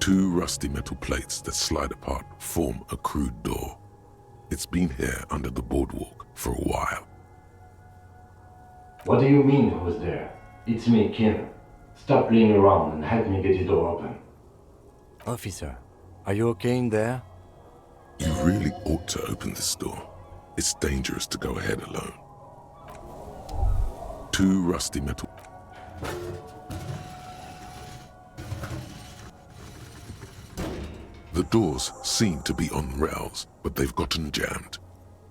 Two rusty metal plates that slide apart form a crude door. It's been here under the boardwalk for a while. What do you mean, who's there? It's me, Kim. Stop playing around and help me get the door open. Officer, are you okay in there? You really ought to open this door. It's dangerous to go ahead alone. Two rusty metal... The doors seem to be on rails, but they've gotten jammed.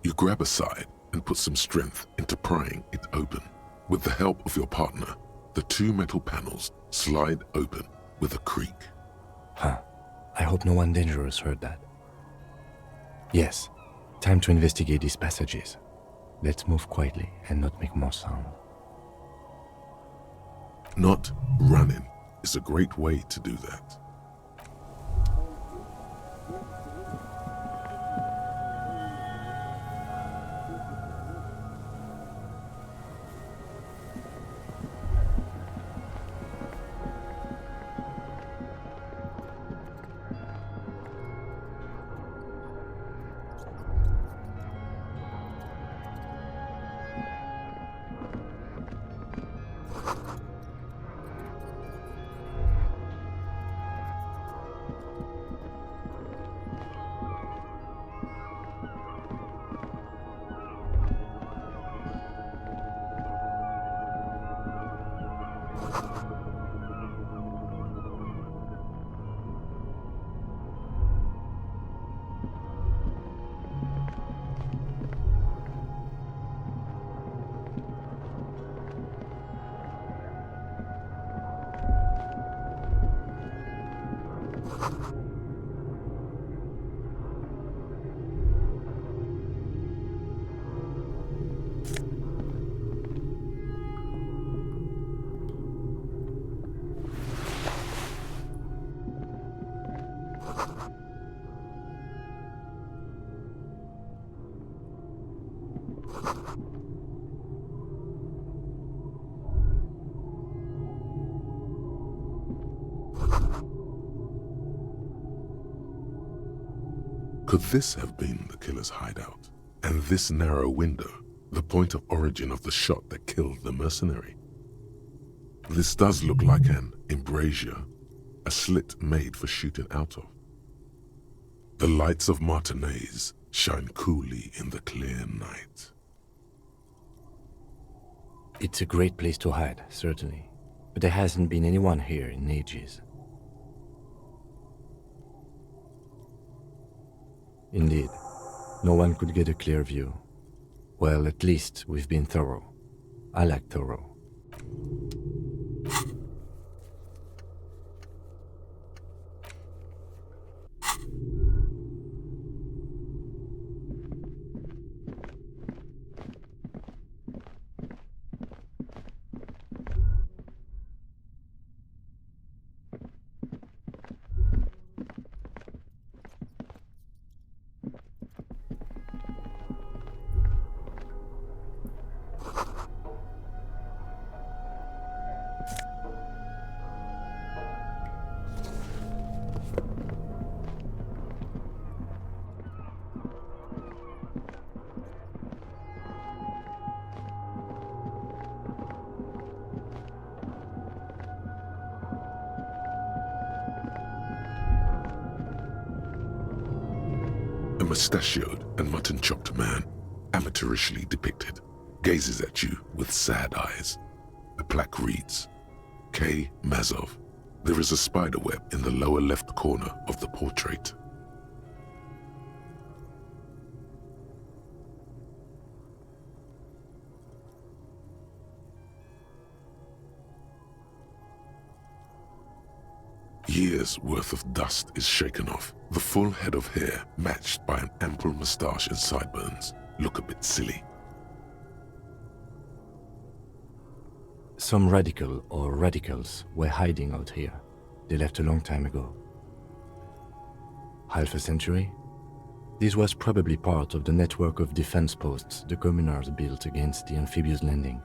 You grab a side and put some strength into prying it open. With the help of your partner, the two metal panels slide open with a creak. Huh. I hope no one dangerous heard that. Yes, time to investigate these passages. Let's move quietly and not make more sound. Not running is a great way to do that. Could this have been the killer's hideout? And this narrow window, the point of origin of the shot that killed the mercenary? This does look like an embrasure, a slit made for shooting out of. The lights of Martinez shine coolly in the clear night. It's a great place to hide, certainly. But there hasn't been anyone here in ages. Indeed, no one could get a clear view. Well, at least we've been thorough. I like thorough. A mustachioed and mutton-chopped man, amateurishly depicted, gazes at you with sad eyes. The plaque reads, K. Mazov. There is a spider web in the lower left corner of the portrait. Years' worth of dust is shaken off. The full head of hair, matched by an ample moustache and sideburns, look a bit silly. Some radical or radicals were hiding out here. They left a long time ago. Half a century? This was probably part of the network of defense posts the communards built against the amphibious landing.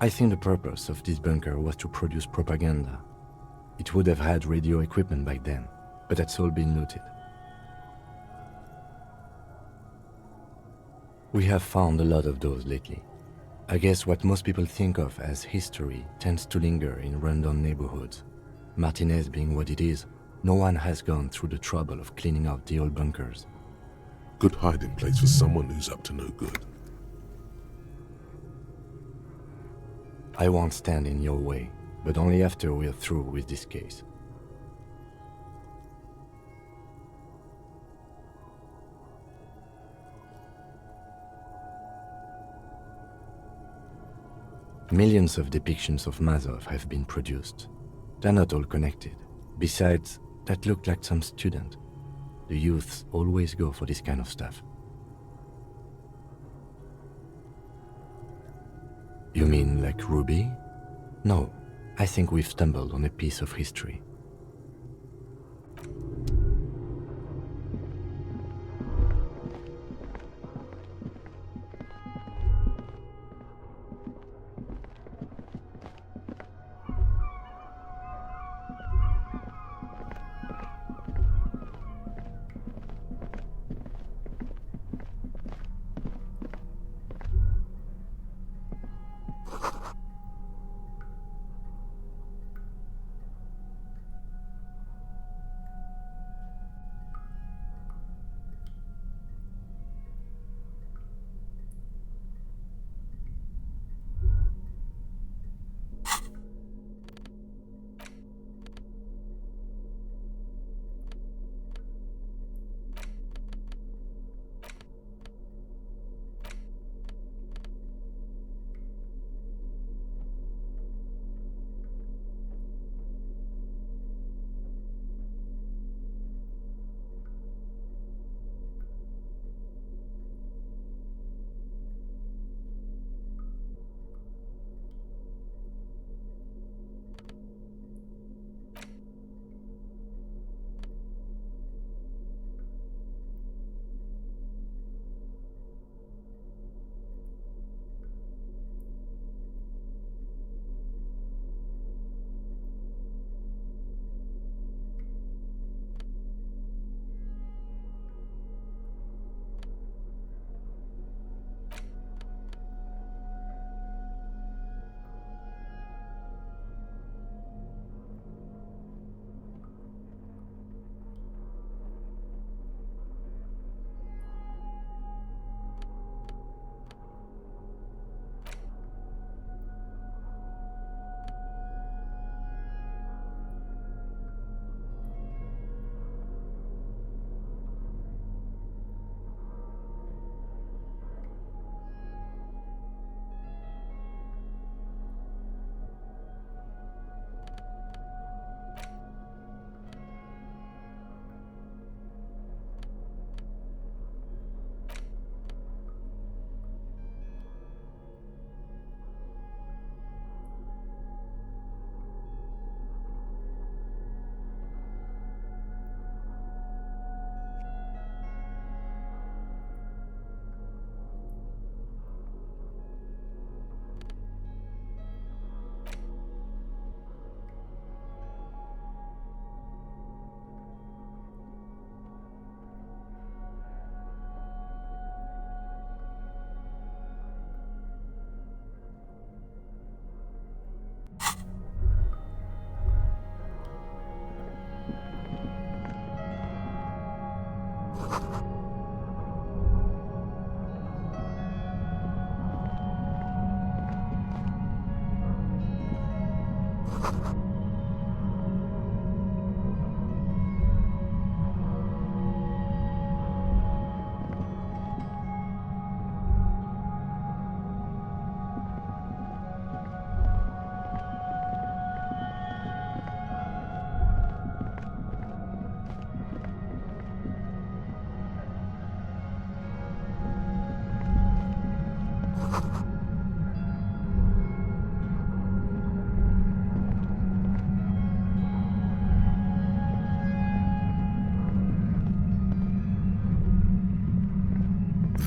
I think the purpose of this bunker was to produce propaganda. It would have had radio equipment back then, but that's all been looted. We have found a lot of those lately. I guess what most people think of as history tends to linger in rundown neighborhoods. Martinez being what it is, no one has gone through the trouble of cleaning out the old bunkers. Good hiding place for someone who's up to no good. I won't stand in your way, but only after we're through with this case. Millions of depictions of Mazov have been produced. They're not all connected. Besides, that looked like some student. The youths always go for this kind of stuff. You mean like Ruby? No, I think we've stumbled on a piece of history.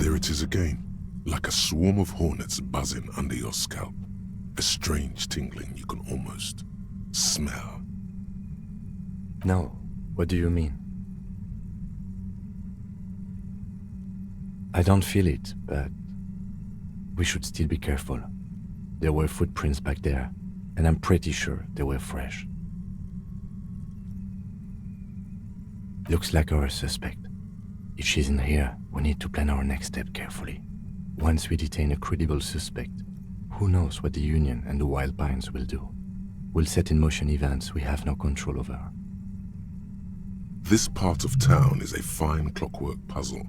There it is again, like a swarm of hornets buzzing under your scalp. A strange tingling you can almost smell. No, what do you mean? I don't feel it, but we should still be careful. There were footprints back there, and I'm pretty sure they were fresh. Looks like our suspect. If she's in here, we need to plan our next step carefully. Once we detain a credible suspect, who knows what the Union and the Wild Pines will do? We'll set in motion events we have no control over. This part of town is a fine clockwork puzzle.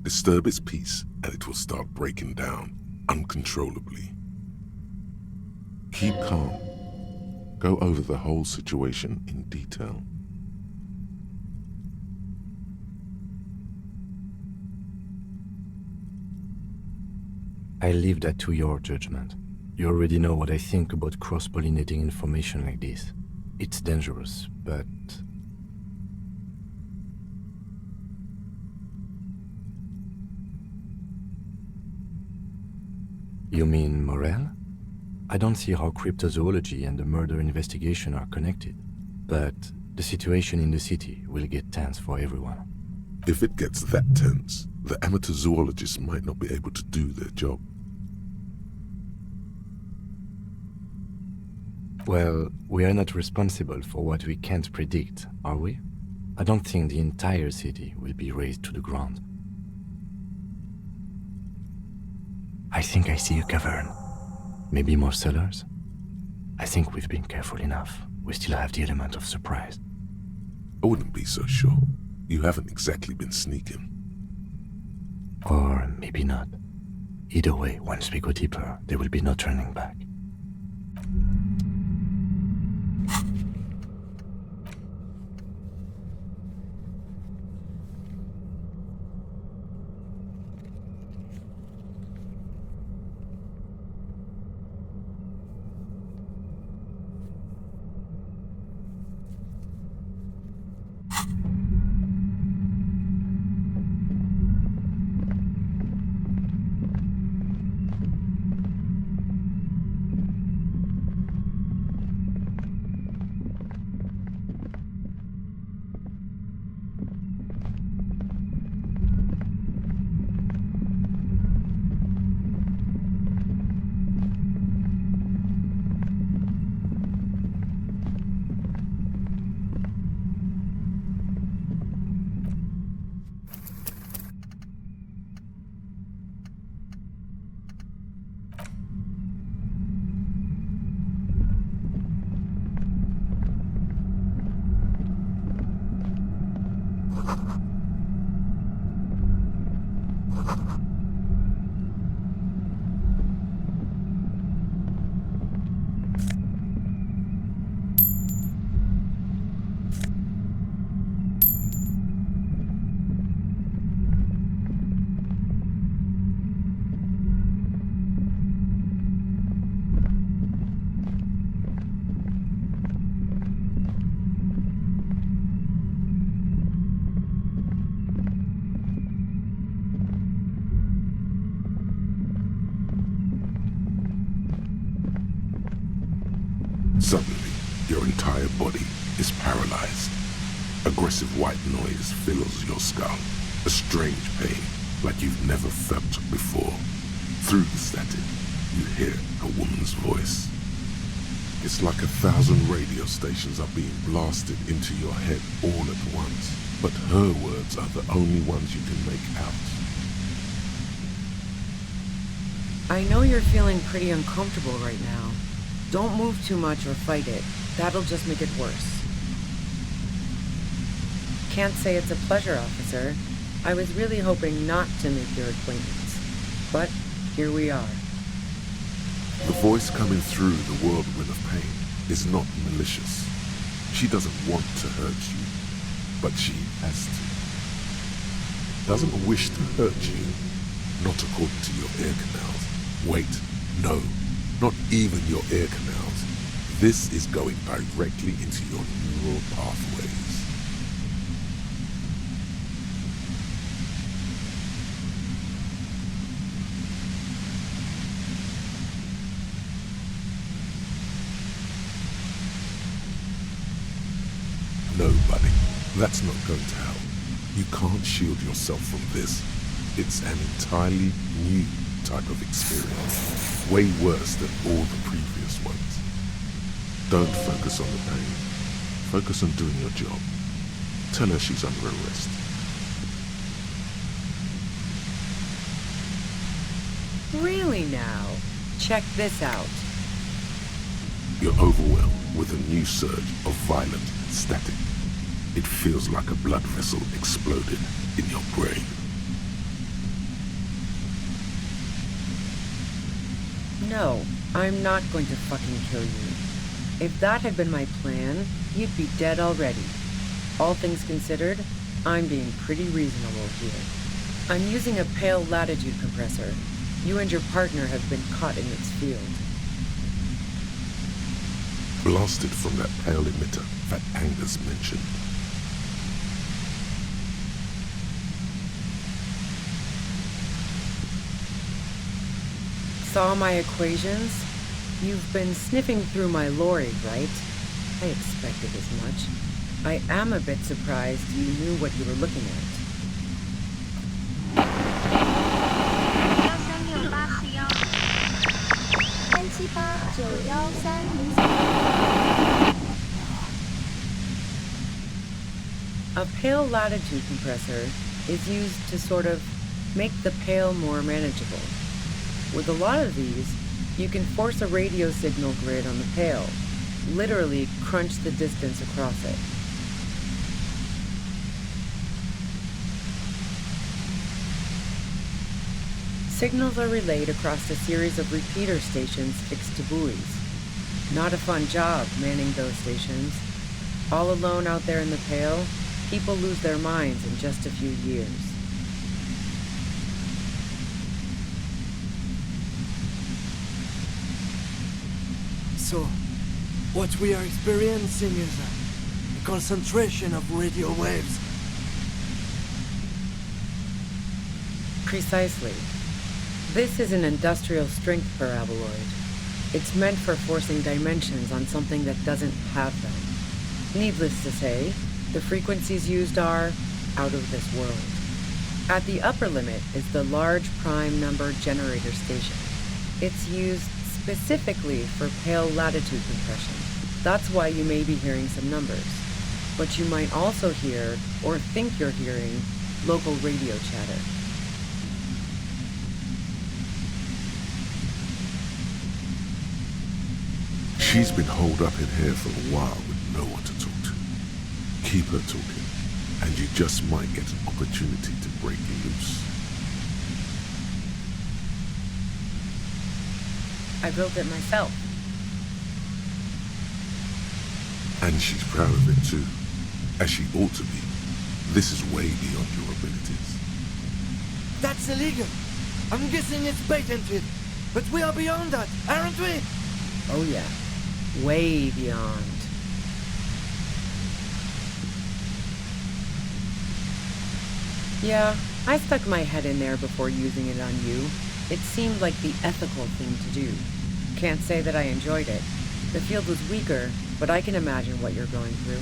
Disturb its peace, and it will start breaking down uncontrollably. Keep calm. Go over the whole situation in detail. I leave that to your judgment. You already know what I think about cross-pollinating information like this. It's dangerous, but... You mean Morel? I don't see how cryptozoology and the murder investigation are connected, but the situation in the city will get tense for everyone. If it gets that tense, the amateur zoologists might not be able to do their job. Well, we are not responsible for what we can't predict, are we? I don't think the entire city will be razed to the ground. I think I see a cavern. Maybe more cellars? I think we've been careful enough. We still have the element of surprise. I wouldn't be so sure. You haven't exactly been sneaking. Or maybe not. Either way, once we go deeper, there will be no turning back. Suddenly, your entire body is paralyzed. Aggressive white noise fills your skull. A strange pain, like you've never felt before. Through the static, you hear a woman's voice. It's like 1,000 radio stations are being blasted into your head all at once. But her words are the only ones you can make out. I know you're feeling pretty uncomfortable right now. Don't move too much or fight it. That'll just make it worse. Can't say it's a pleasure, officer. I was really hoping not to make your acquaintance. But here we are. The voice coming through the whirlwind of pain is not malicious. She doesn't want to hurt you, but she has to. Doesn't wish to hurt you, not according to your ear canals. Wait, no, not even your ear canals. This is going directly into your neural pathways. No, buddy, that's not going to help. You can't shield yourself from this. It's an entirely new type of experience, way worse than all the previous ones. Don't focus on the pain. Focus on doing your job. Tell her she's under arrest. Really now? Check this out. You're overwhelmed with a new surge of violent static. It feels like a blood vessel exploded in your brain. No, I'm not going to fucking kill you. If that had been my plan, you'd be dead already. All things considered, I'm being pretty reasonable here. I'm using a pale latitude compressor. You and your partner have been caught in its field. Blasted from that pale emitter that Angus mentioned. Saw my equations? You've been sniffing through my lorry, right? I expected as much. I am a bit surprised you knew what you were looking at. A pale latitude compressor is used to sort of make the pale more manageable. With a lot of these, you can force a radio signal grid on the pale, literally crunch the distance across it. Signals are relayed across a series of repeater stations fixed to buoys. Not a fun job manning those stations. All alone out there in the pale, people lose their minds in just a few years. So, what we are experiencing is a concentration of radio waves. Precisely. This is an industrial strength paraboloid. It's meant for forcing dimensions on something that doesn't have them. Needless to say, the frequencies used are out of this world. At the upper limit is the large prime number generator station. It's used specifically for pale latitude compression. That's why you may be hearing some numbers. But you might also hear, or think you're hearing, local radio chatter. She's been holed up in here for a while with no one to talk to. Keep her talking, and you just might get an opportunity to break you loose. I built it myself. And she's proud of it too, as she ought to be. This is way beyond your abilities. That's illegal. I'm guessing it's patented. But we are beyond that, aren't we? Oh yeah, way beyond. Yeah, I stuck my head in there before using it on you. It seemed like the ethical thing to do. Can't say that I enjoyed it. The field was weaker, but I can imagine what you're going through.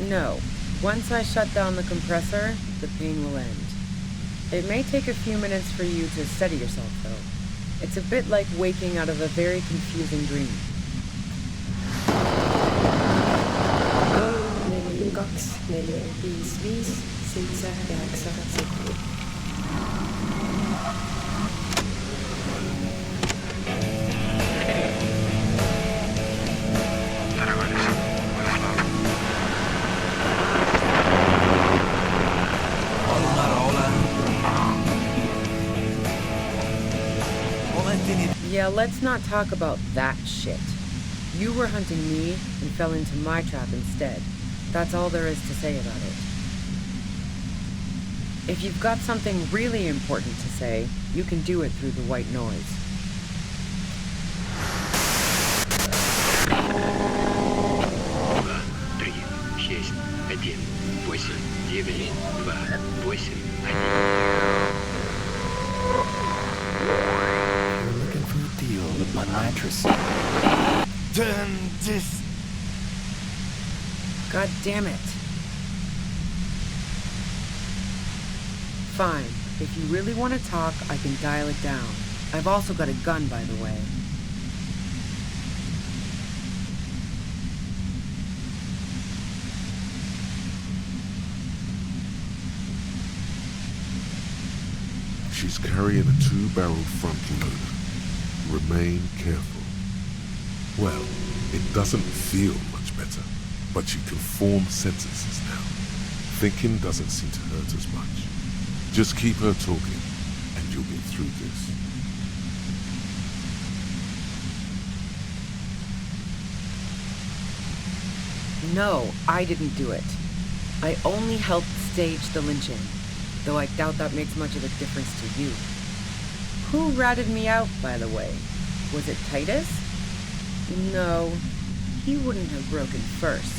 No. Once I shut down the compressor, the pain will end. It may take a few minutes for you to steady yourself, though. It's a bit like waking out of a very confusing dream. 2, 4, 5, 7, Yeah, let's not talk about that shit. You were hunting me and fell into my trap instead. That's all there is to say about it. If you've got something really important to say, you can do it through the white noise. You're looking for a mattress. Then this... God damn it. Fine. If you really want to talk, I can dial it down. I've also got a gun, by the way. She's carrying a 2-barrel front loader. Remain careful. Well, it doesn't feel much better, but she can form sentences now. Thinking doesn't seem to hurt as much. Just keep her talking, and you'll get through this. No, I didn't do it. I only helped stage the lynching, though I doubt that makes much of a difference to you. Who ratted me out, by the way? Was it Titus? No, he wouldn't have broken first.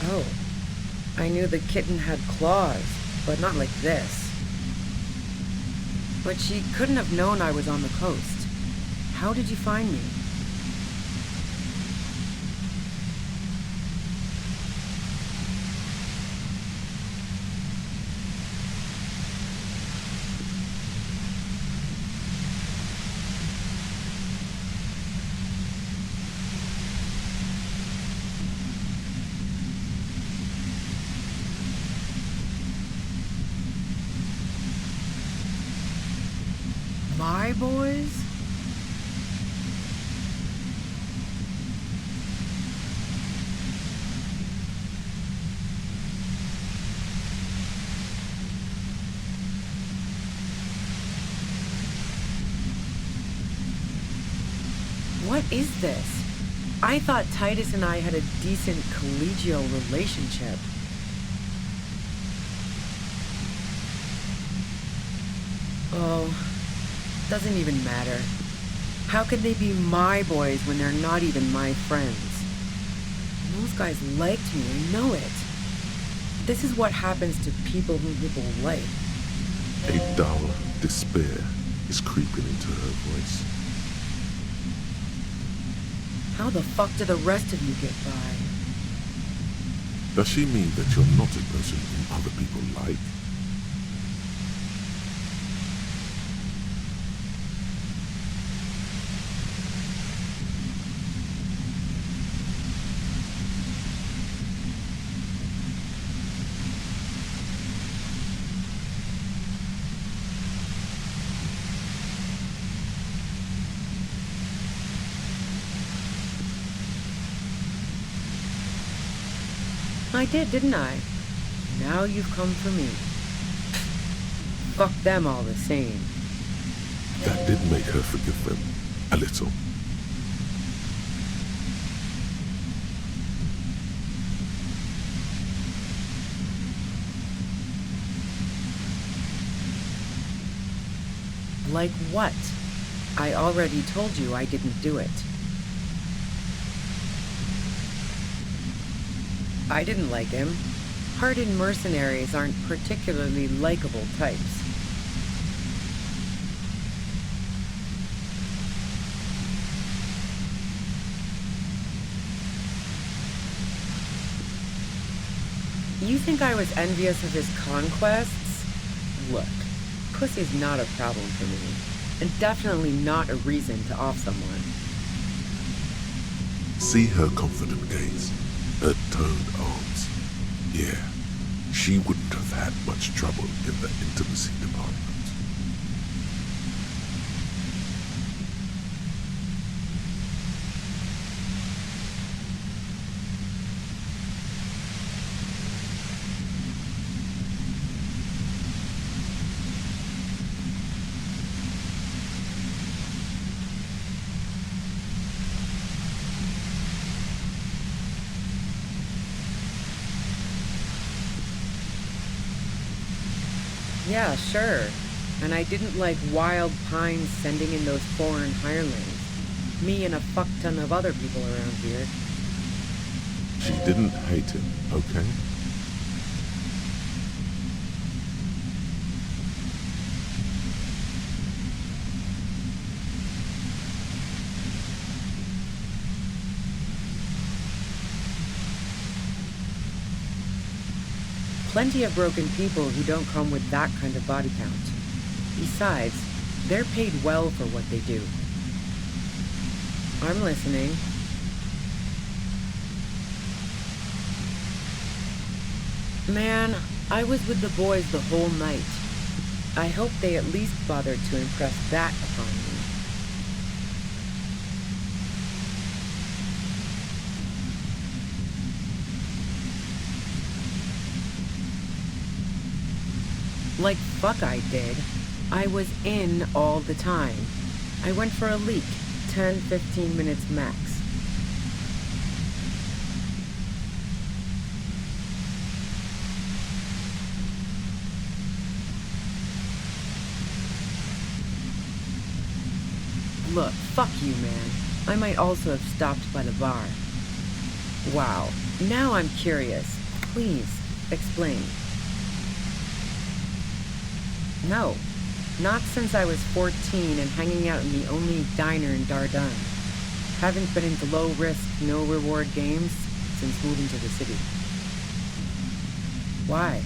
Oh, I knew the kitten had claws, but not like this. But she couldn't have known I was on the coast. How did you find me? My boys? What is this? I thought Titus and I had a decent collegial relationship. Oh, doesn't even matter. How can they be my boys when they're not even my friends? Those guys liked me, I know it. This is what happens to people whom people like. A dull despair is creeping into her voice. How the fuck do the rest of you get by? Does she mean that you're not a person whom other people like? I did, didn't I? Now you've come for me. Fuck them all the same. That did make her forgive them a little. Like what? I already told you I didn't do it. I didn't like him. Hardened mercenaries aren't particularly likable types. You think I was envious of his conquests? Look, pussy's not a problem for me, and definitely not a reason to off someone. See her confident gaze, her toned arms. Yeah, she wouldn't have had much trouble in the intimacy department. Yeah, sure. And I didn't like wild pines sending in those foreign hirelings. Me and a fuck ton of other people around here. She didn't hate him, okay? Plenty of broken people who don't come with that kind of body count. Besides, they're paid well for what they do. I'm listening. Man, I was with the boys the whole night. I hope they at least bothered to impress that upon me. Like fuck I did. I was in all the time. I went for a leak, 10-15 minutes max. Look, fuck you, man. I might also have stopped by the bar. Wow, now I'm curious. Please, explain. No, not since I was 14 and hanging out in the only diner in Dardenne. Haven't been into low-risk, no-reward games since moving to the city. Why?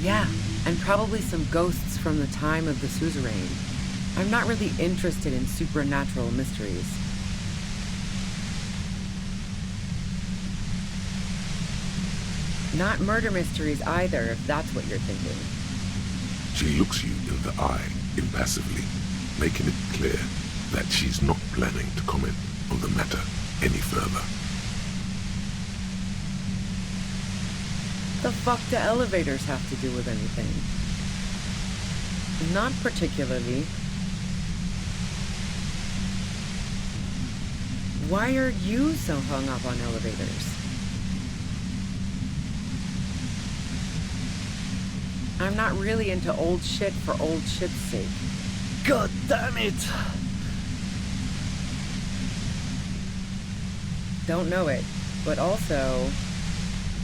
Yeah, and probably some ghosts from the time of the suzerain. I'm not really interested in supernatural mysteries. Not murder mysteries either, if that's what you're thinking. She looks you in the eye impassively, making it clear that she's not planning to comment on the matter any further. The fuck do elevators have to do with anything? Not particularly. Why are you so hung up on elevators? I'm not really into old shit for old shit's sake. God damn it! Don't know it, but also,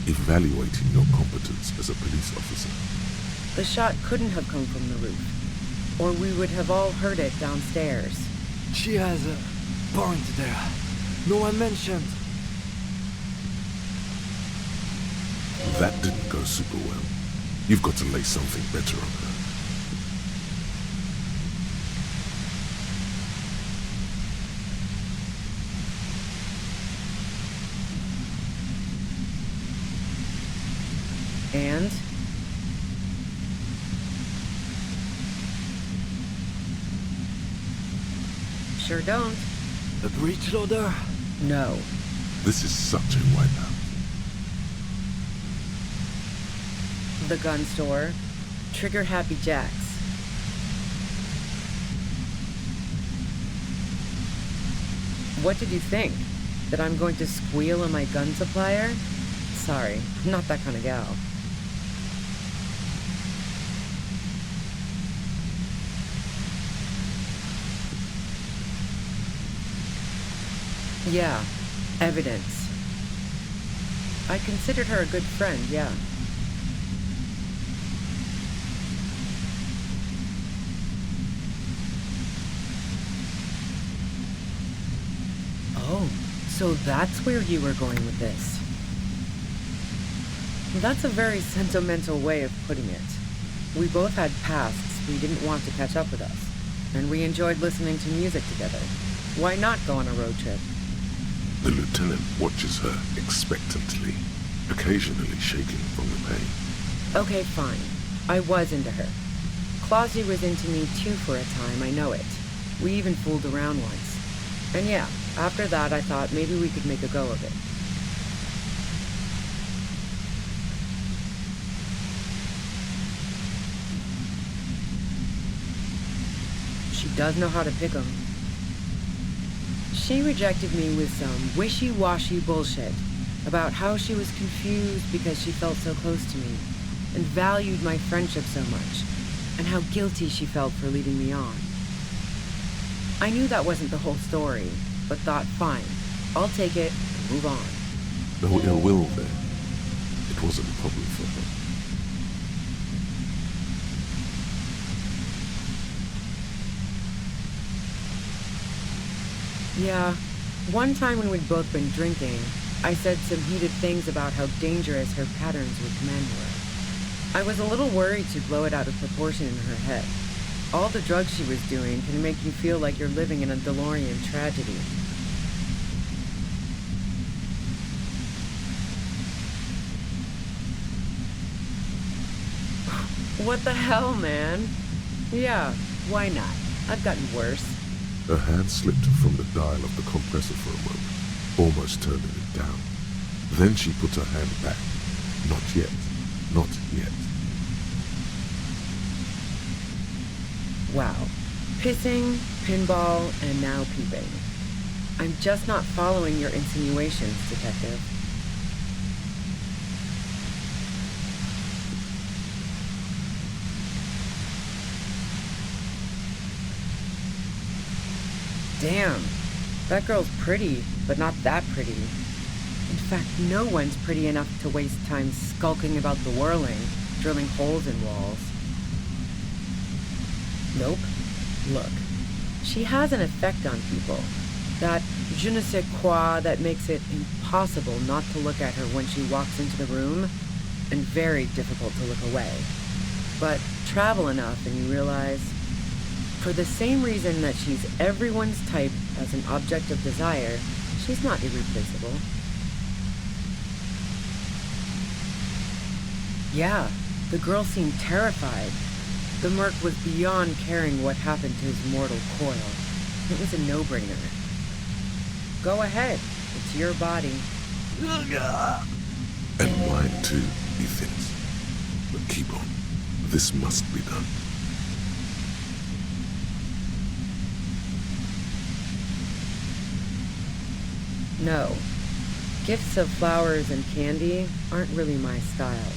Evaluating your competence as a police officer. the shot couldn't have come from the roof, or we would have all heard it downstairs. She has a point there. No one mentioned. That didn't go super well. You've got to lay something better on her. And? Sure don't. A breech loader? No. This is such a wipeout. The gun store. Trigger Happy Jacks. What did you think? That I'm going to squeal on my gun supplier? Sorry, I'm not that kind of gal. Yeah, evidence. I considered her a good friend, yeah. Oh, so that's where you were going with this. That's a very sentimental way of putting it. We both had pasts we didn't want to catch up with us, and we enjoyed listening to music together. Why not go on a road trip? The lieutenant watches her expectantly, occasionally shaking from the pain. Okay, fine. I was into her. Clausy was into me too for a time, I know it. We even fooled around once. And yeah, after that I thought maybe we could make a go of it. She does know how to pick 'em. She rejected me with some wishy-washy bullshit about how she was confused because she felt so close to me and valued my friendship so much, and how guilty she felt for leading me on. I knew that wasn't the whole story, but thought, fine, I'll take it and move on. No ill will there. It wasn't a problem for her. Yeah, one time when we'd both been drinking, I said some heated things about how dangerous her patterns with men were. I was a little worried she'd blow it out of proportion in her head. All the drugs she was doing can make you feel like you're living in a DeLorean tragedy. What the hell, man? Yeah, why not? I've gotten worse. Her hand slipped from the dial of the compressor for a moment, almost turning it down. Then she put her hand back. Not yet. Not yet. Wow. Pissing, pinball, and now peeping. I'm just not following your insinuations, detective. Damn. That girl's pretty, but not that pretty. In fact, no one's pretty enough to waste time skulking about the whirling, drilling holes in walls. Nope. Look, she has an effect on people. That je ne sais quoi that makes it impossible not to look at her when she walks into the room, and very difficult to look away. But travel enough and you realize, for the same reason that she's everyone's type as an object of desire, she's not irreplaceable. Yeah, the girl seemed terrified. The merc was beyond caring what happened to his mortal coil. It was a no-brainer. Go ahead. It's your body. And mine too, he thinks. But keep on. This must be done. No. Gifts of flowers and candy aren't really my style.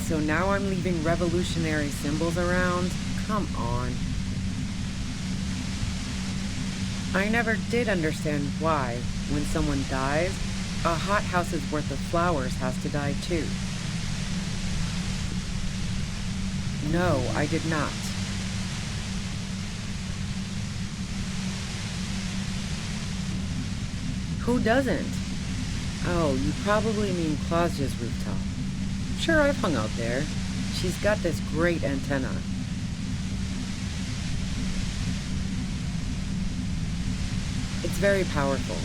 So now I'm leaving revolutionary symbols around? Come on. I never did understand why, when someone dies, a hothouse's worth of flowers has to die too. No, I did not. Who doesn't? Oh, you probably mean Claudia's rooftop. Sure, I've hung out there. She's got this great antenna. It's very powerful.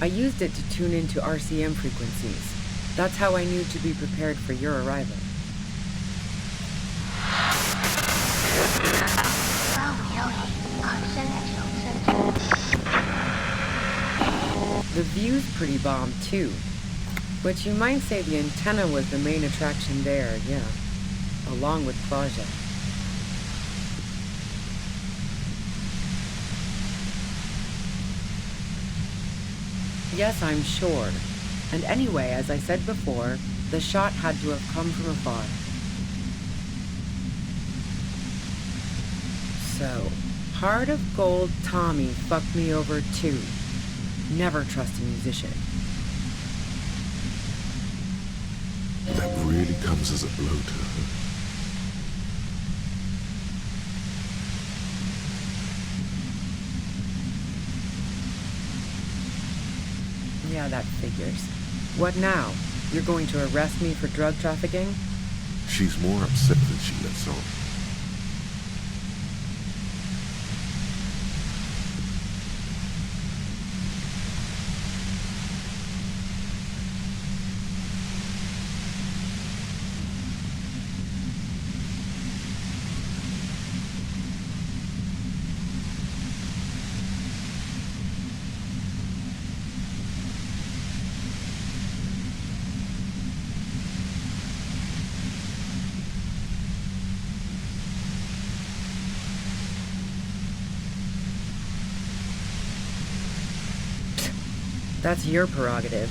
I used it to tune into RCM frequencies. That's how I knew to be prepared for your arrival. The view's pretty bomb, too. But you might say the antenna was the main attraction there, yeah. Along with Claudia. Yes, I'm sure. And anyway, as I said before, the shot had to have come from afar. So, Heart of Gold Tommy fucked me over too. Never trust a musician. That really comes as a blow to her. Yeah, that figures. What now? You're going to arrest me for drug trafficking? She's more upset than she lets on. That's your prerogative.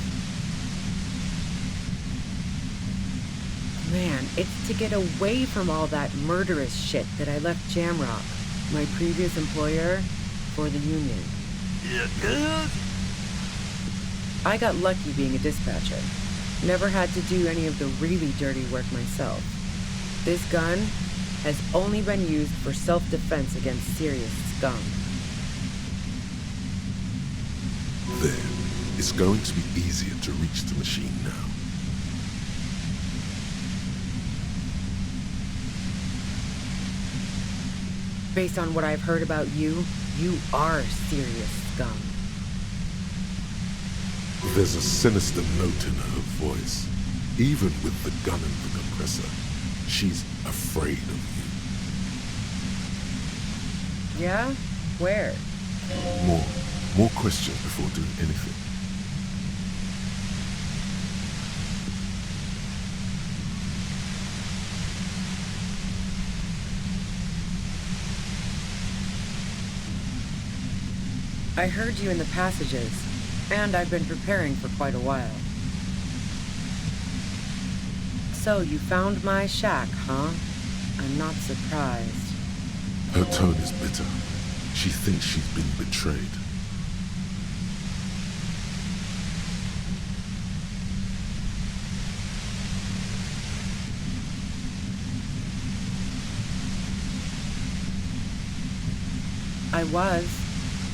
Man, it's to get away from all that murderous shit that I left Jamrock, my previous employer, for the Union. I got lucky being a dispatcher. Never had to do any of the really dirty work myself. This gun has only been used for self-defense against serious scum. There. It's going to be easier to reach the machine now. Based on what I've heard about you, you are serious scum. There's a sinister note in her voice. Even with the gun and the compressor, she's afraid of you. Yeah? Where? More questions before doing anything. I heard you in the passages, and I've been preparing for quite a while. So you found my shack, huh? I'm not surprised. Her tone is bitter. She thinks she's been betrayed. I was,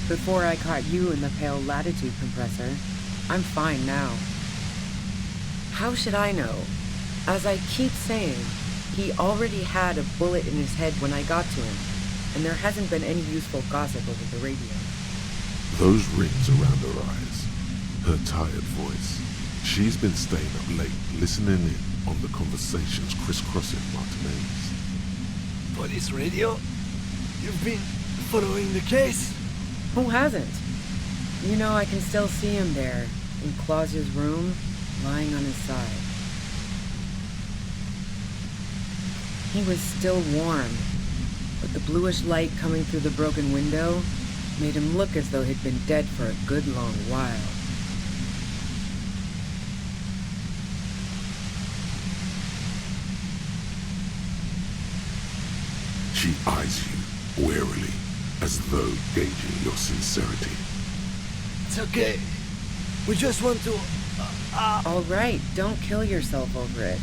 before I caught you in the pale latitude compressor. I'm fine now. How should I know? As I keep saying, he already had a bullet in his head when I got to him, and there hasn't been any useful gossip over the radio. Those rings around her eyes, her tired voice. She's been staying up late, listening in on the conversations crisscrossing Martinez. Police radio? You've been following the case? Who hasn't? You know, I can still see him there, in Clausia's room, lying on his side. He was still warm, but the bluish light coming through the broken window made him look as though he'd been dead for a good long while. She eyes you warily, as though gauging your sincerity. It's okay. We just want to... All right, don't kill yourself over it.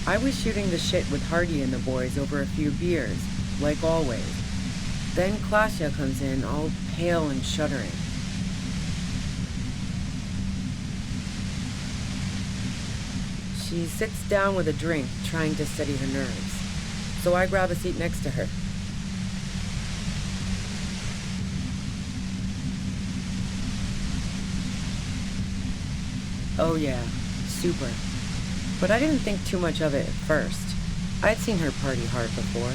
I was shooting the shit with Hardy and the boys over a few beers, like always. Then Clausia comes in, all pale and shuddering. She sits down with a drink, trying to steady her nerves. So I grab a seat next to her. Oh yeah, super. But I didn't think too much of it at first. I'd seen her party hard before.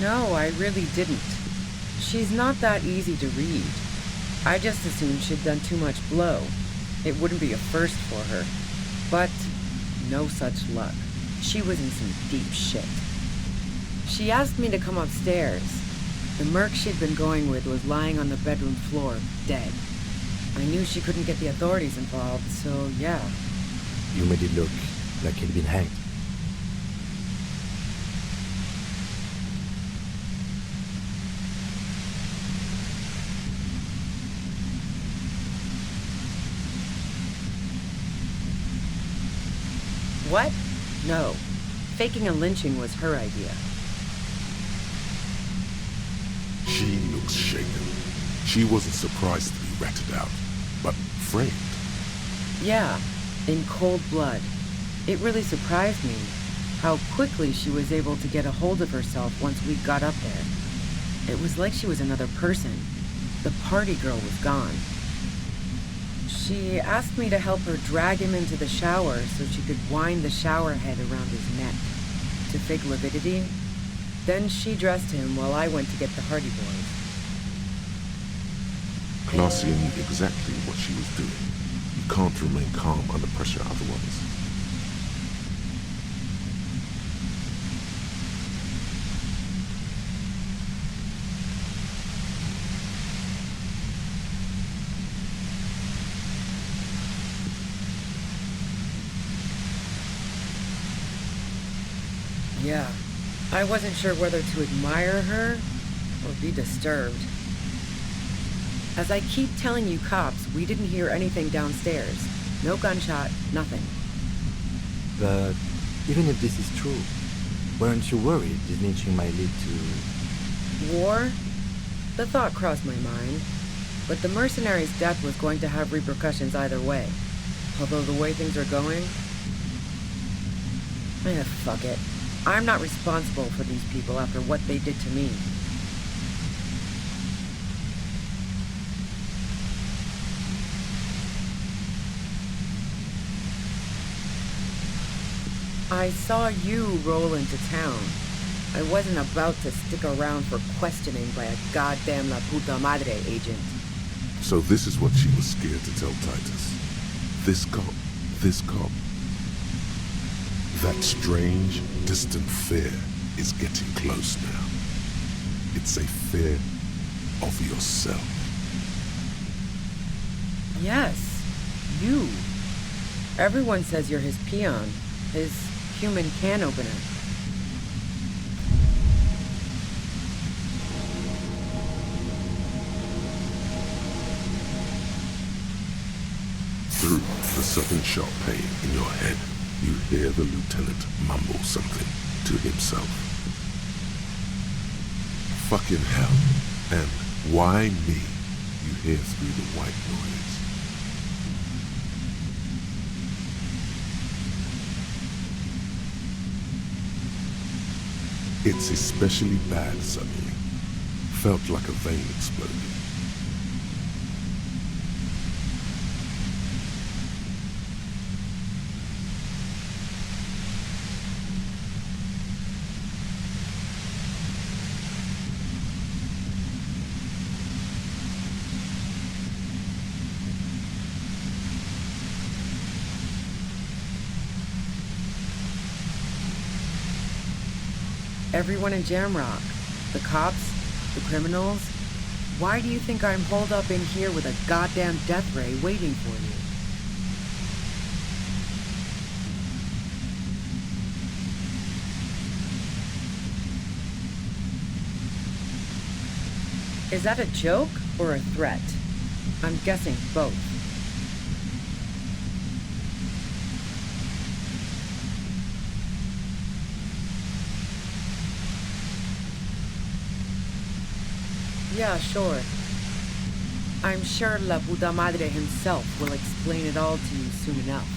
No, I really didn't. She's not that easy to read. I just assumed she'd done too much blow. It wouldn't be a first for her. But no such luck. She was in some deep shit. She asked me to come upstairs. The merc she'd been going with was lying on the bedroom floor, dead. I knew she couldn't get the authorities involved, so yeah. You made it look like he'd been hanged. What? No. Faking a lynching was her idea. She looks shaken. She wasn't surprised to be ratted out, but framed. Yeah, in cold blood. It really surprised me how quickly she was able to get a hold of herself once we got up there. It was like she was another person. The party girl was gone. She asked me to help her drag him into the shower so she could wind the shower head around his neck to fake lividity. Then she dressed him while I went to get the Hardy Boys. Clausia knew exactly what she was doing. You can't remain calm under pressure otherwise. Yeah, I wasn't sure whether to admire her or be disturbed. As I keep telling you cops, we didn't hear anything downstairs. No gunshot, nothing. But even if this is true, weren't you worried snitching might lead to... War? The thought crossed my mind. But the mercenary's death was going to have repercussions either way. Although the way things are going... fuck it. I'm not responsible for these people after what they did to me. I saw you roll into town. I wasn't about to stick around for questioning by a goddamn La Puta Madre agent. So this is what she was scared to tell Titus. This cop. That strange, distant fear is getting close now. It's a fear of yourself. Yes, you. Everyone says you're his peon, his human can opener. Through the sudden sharp pain in your head, you hear the lieutenant mumble something to himself. Fucking hell. And why me? You hear through the white noise. It's especially bad suddenly. Felt like a vein exploded. Everyone in Jamrock, the cops, the criminals. Why do you think I'm holed up in here with a goddamn death ray waiting for you? Is that a joke or a threat? I'm guessing both. Yeah, sure. I'm sure La Puta Madre himself will explain it all to you soon enough.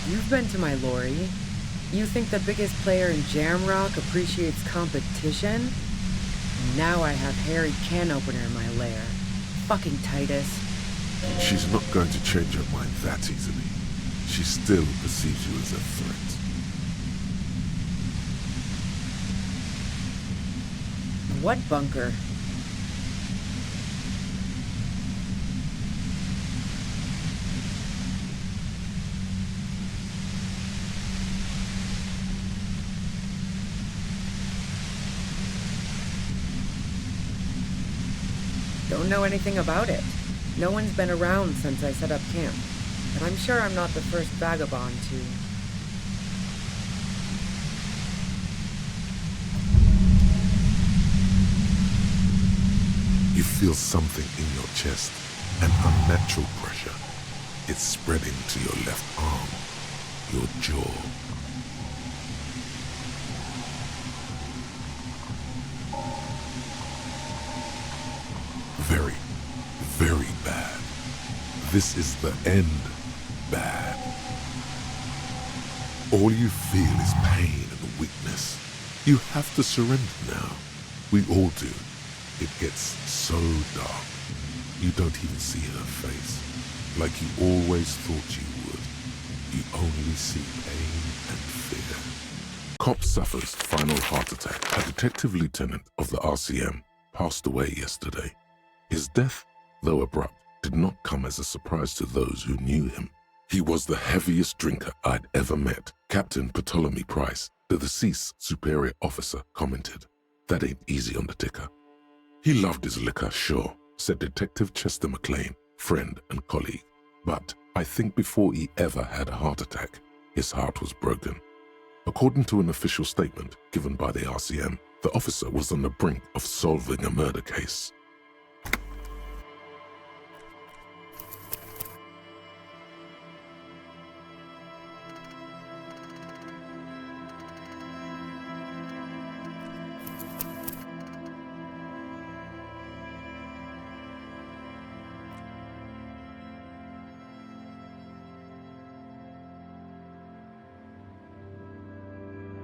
You've been to my lorry. You think the biggest player in Jamrock appreciates competition? And now I have Harry Can Opener in my lair. Fucking Titus. She's not going to change her mind that easily. She still perceives you as a threat. What bunker? Don't know anything about it. No one's been around since I set up camp. But I'm sure I'm not the first vagabond to... You feel something in your chest, an unnatural pressure. It's spreading to your left arm, your jaw. Very, very bad. This is the end bad. All you feel is pain and weakness. You have to surrender now. We all do. It gets so dark. You don't even see her face. Like you always thought you would. You only see pain and fear. Cop suffers final heart attack. A detective lieutenant of the RCM passed away yesterday. His death, though abrupt, did not come as a surprise to those who knew him. He was the heaviest drinker I'd ever met. Captain Ptolemy Price, the deceased superior officer, commented, "That ain't easy on the ticker." He loved his liquor, sure, said Detective Chester McLean, friend and colleague. But I think before he ever had a heart attack, his heart was broken. According to an official statement given by the RCM, the officer was on the brink of solving a murder case.